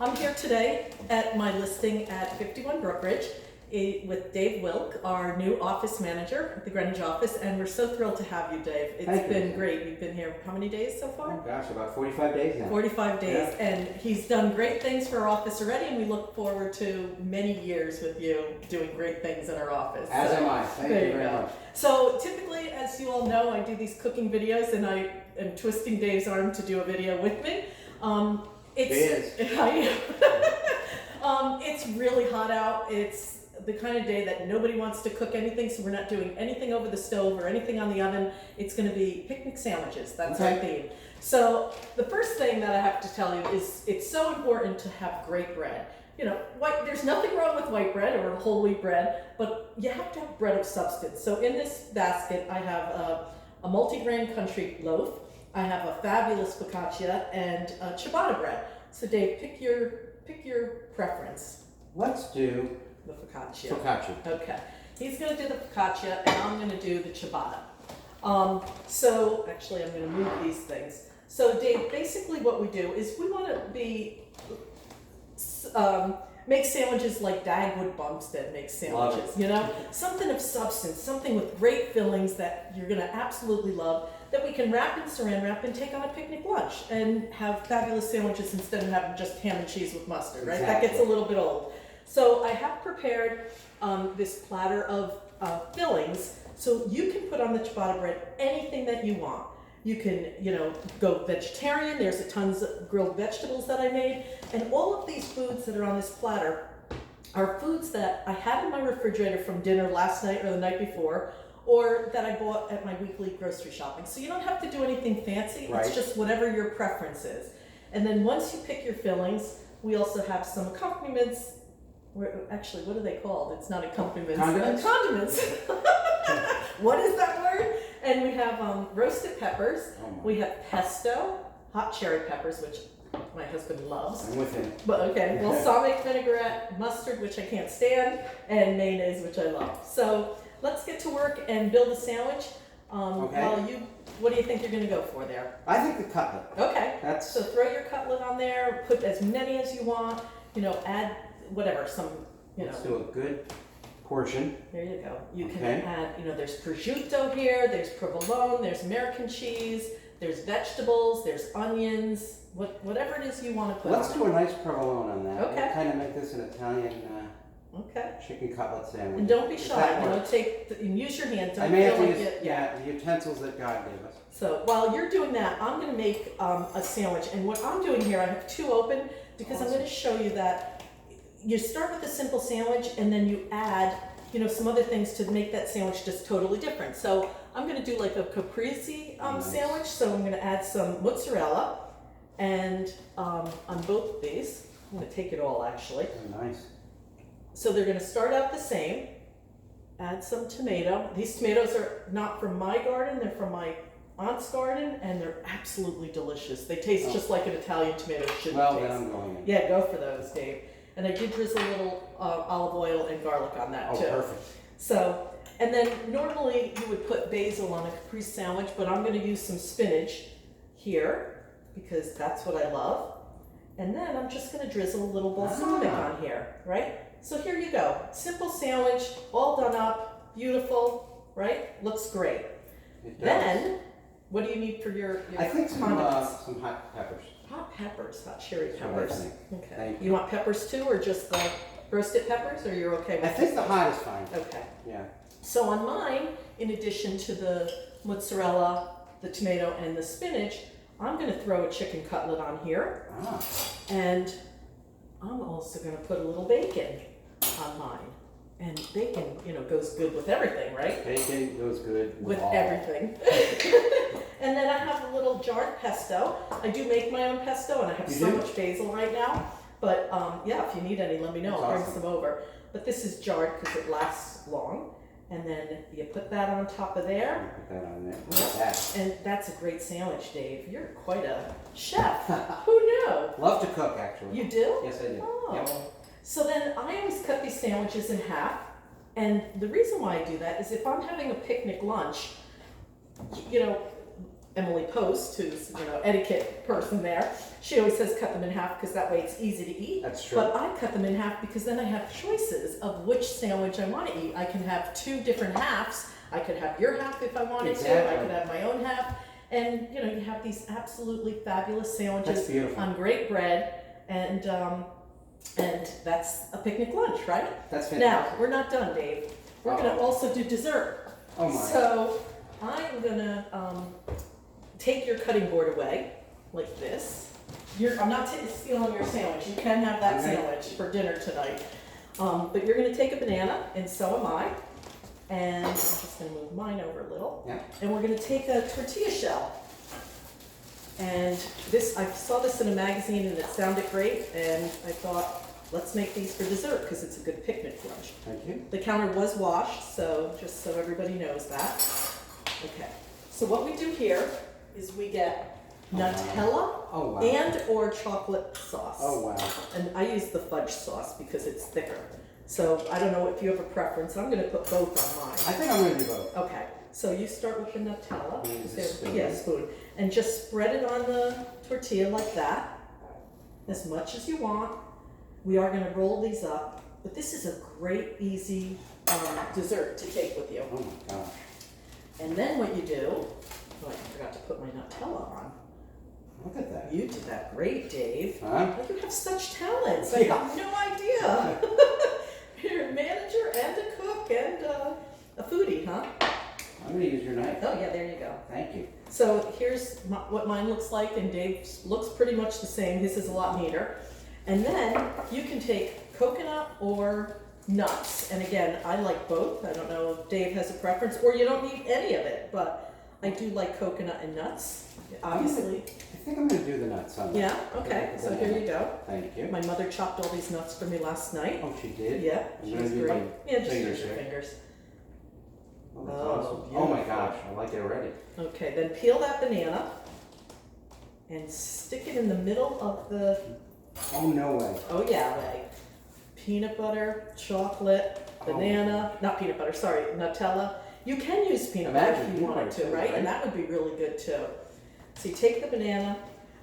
I'm here today at my listing at 51 Brookridge with Dave Wilk, our new office manager at the Greenwich office, and we're so thrilled to have you, Dave. It's been great. You've been here how many days so far? Oh gosh, about 45 days now. 45 days, yeah. And he's done great things for our office already, and we look forward to many years with you doing great things in our office. As am I. Thank you very much. So typically, as you all know, I do these cooking videos, and I am twisting Dave's arm to do a video with me. It's really hot out. It's the kind of day that nobody wants to cook anything, so we're not doing anything over the stove or anything on the oven. It's going to be picnic sandwiches. That's our theme. So the first thing that I have to tell you is it's so important to have great bread. You know, there's nothing wrong with white bread or whole wheat bread, but you have to have bread of substance. So in this basket, I have a multi-grain country loaf. I have a fabulous focaccia and a ciabatta bread. So Dave, pick your preference. Let's do the focaccia. Focaccia. Okay. He's going to do the focaccia, and I'm going to do the ciabatta. So actually, I'm going to move these things. So Dave, basically what we do is we want to make sandwiches like Dagwood Bumpstead makes sandwiches. You know, something of substance, something with great fillings that you're going to absolutely love, that we can wrap in saran wrap and take on a picnic lunch and have fabulous sandwiches instead of having just ham and cheese with mustard, right? Exactly. That gets a little bit old. So I have prepared this platter of fillings, so you can put on the ciabatta bread anything that you want. You can, go vegetarian. There's tons of grilled vegetables that I made, and all of these foods that are on this platter are foods that I had in my refrigerator from dinner last night or the night before, or that I bought at my weekly grocery shopping. So you don't have to do anything fancy. Right. It's just whatever your preference is. And then once you pick your fillings, we also have some accompaniments. Actually, what are they called? It's not accompaniments. Condiments? Condiments. What is that word? And we have roasted peppers. We have pesto, hot cherry peppers, which my husband loves. I'm with him. But okay, balsamic vinaigrette, mustard, which I can't stand, and mayonnaise, which I love. So let's get to work and build a sandwich. What do you think you're going to go for there? I think the cutlet. Okay. So throw your cutlet on there. Put as many as you want. Add whatever, Let's do a good portion. There you go. You can add, there's prosciutto here, there's provolone, there's American cheese, there's vegetables, there's onions, whatever it is you want to put Let's on do a nice provolone on that. Okay. We'll kind of make this an Italian chicken cutlet sandwich. And don't be shy, use your hands. I may have to use the utensils that God gave us. So while you're doing that, I'm going to make a sandwich. And what I'm doing here, I have two open because I'm going to show you that you start with a simple sandwich and then you add, some other things to make that sandwich just totally different. So I'm going to do like a caprese sandwich. So I'm going to add some mozzarella and on both of these, I'm going to take it all actually. Oh, nice. So they're going to start out the same. Add some tomato. These tomatoes are not from my garden, they're from my aunt's garden, and they're absolutely delicious. They taste just like an Italian tomato should taste. Then I'm going in. Yeah, go for those, Dave. And I did drizzle a little olive oil and garlic on that too. Oh, perfect. So, and then normally you would put basil on a caprese sandwich, but I'm going to use some spinach here because that's what I love. And then I'm just going to drizzle a little balsamic on here, right? So here you go. Simple sandwich, all done up, beautiful, right? Looks great. It does. Then, what do you need for your I think some hot peppers. Hot peppers, hot cherry peppers. Okay. Thank You want peppers too, or just the roasted peppers, or you're okay with I think the hot is fine. Okay. Yeah. So on mine, in addition to the mozzarella, the tomato, and the spinach, I'm going to throw a chicken cutlet on here. And I'm also going to put a little bacon on mine. And bacon, goes good with everything, right? Bacon goes good with everything. And then I have a little jarred pesto. I do make my own pesto, and I have so much basil right now. But if you need any, let me know. I'll bring some over. But this is jarred because it lasts long. And then you put that on top of there. Put that on there. Yep. And that's a great sandwich, Dave. You're quite a chef. Who knew? Love to cook, actually. You do? Yes, I do. Oh. Yep. So then I always cut these sandwiches in half. And the reason why I do that is if I'm having a picnic lunch, Emily Post, who's, etiquette person there, She always says cut them in half because that way it's easy to eat. That's true. But I cut them in half because then I have choices of which sandwich I want to eat. I can have 2 different halves. I could have your half if I wanted to. I could have my own half. And you know, you have these absolutely fabulous sandwiches on great bread, and that's a picnic lunch, right? That's fantastic. Now, we're not done, Dave. We're gonna also do dessert. Oh my. So I'm gonna take your cutting board away, like this. I'm not stealing your sandwich. You can have that sandwich for dinner tonight. But you're gonna take a banana, and so am I. And I'm just gonna move mine over a little. Yeah. And we're gonna take a tortilla shell. And this, I saw this in a magazine and it sounded great, and I thought, let's make these for dessert because it's a good picnic lunch. Thank you. The counter was washed, so just so everybody knows that. Okay, so what we do here is we get Nutella and or chocolate sauce. Oh wow. And I use the fudge sauce because it's thicker. So I don't know if you have a preference. I'm gonna put both on mine. I think I'm gonna do both. Okay, so you start with the Nutella. Use a spoon. Yeah, spoon. And just spread it on the tortilla like that, as much as you want. We are gonna roll these up, but this is a great, easy dessert to take with you. Oh my gosh. And then what you do, oh, I forgot to put my Nutella on. Look at that. You did that great, Dave. Huh? You have such talents. I have no idea. You're a manager and a cook and a foodie, huh? I'm gonna use your knife. Oh yeah, there you go. Thank you. So here's what mine looks like, and Dave's looks pretty much the same. His is a lot neater. And then you can take coconut or nuts. And again, I like both. I don't know if Dave has a preference, or you don't need any of it, but I do like coconut and nuts, obviously. I think I'm gonna do the nuts on that. Yeah, okay, so here you go. Thank you. My mother chopped all these nuts for me last night. Oh, she did? Yeah, I'm she gonna was do great. my Yeah, just fingers use your here. fingers. Oh, that's Oh, awesome. Oh my beautiful. gosh, I like it already. Okay, then peel that banana and stick it in the middle of the, Oh, no way. oh yeah, way. Peanut butter, chocolate, banana, not peanut butter, sorry, Nutella. You can use peanut butter if you wanted to, right? And that would be really good too. So you take the banana,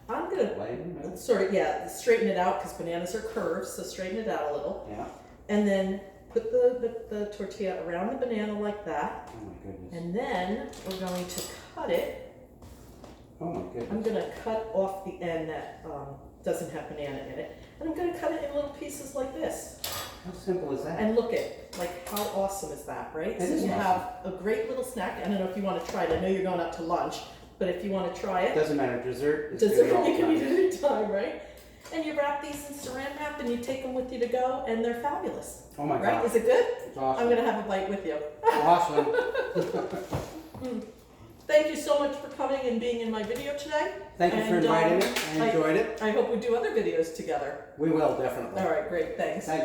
I'm gonna sort of, straighten it out because bananas are curved, so straighten it out a little. Yeah. And then put the tortilla around the banana like that. Oh my goodness. And then we're going to cut it. Oh my goodness. I'm gonna cut off the end that doesn't have banana in it. And I'm gonna cut it in little pieces like this. How simple is that? And look at, like, how awesome is that, right? It So is you awesome. have a great little snack. I don't know if you want to try it. I know you're going out to lunch, but if you want to try it, Doesn't matter. Dessert is dessert good all you can eat time. any time, right? And you wrap these in saran wrap and you take them with you to go, and they're fabulous. Oh my Right? gosh. Is it good? It's awesome. I'm gonna have a bite with you. Awesome. Thank you so much for coming and being in my video today. Thank you for And, inviting me. I enjoyed it. I hope we do other videos together. We will, definitely. All right, great, thanks. Thank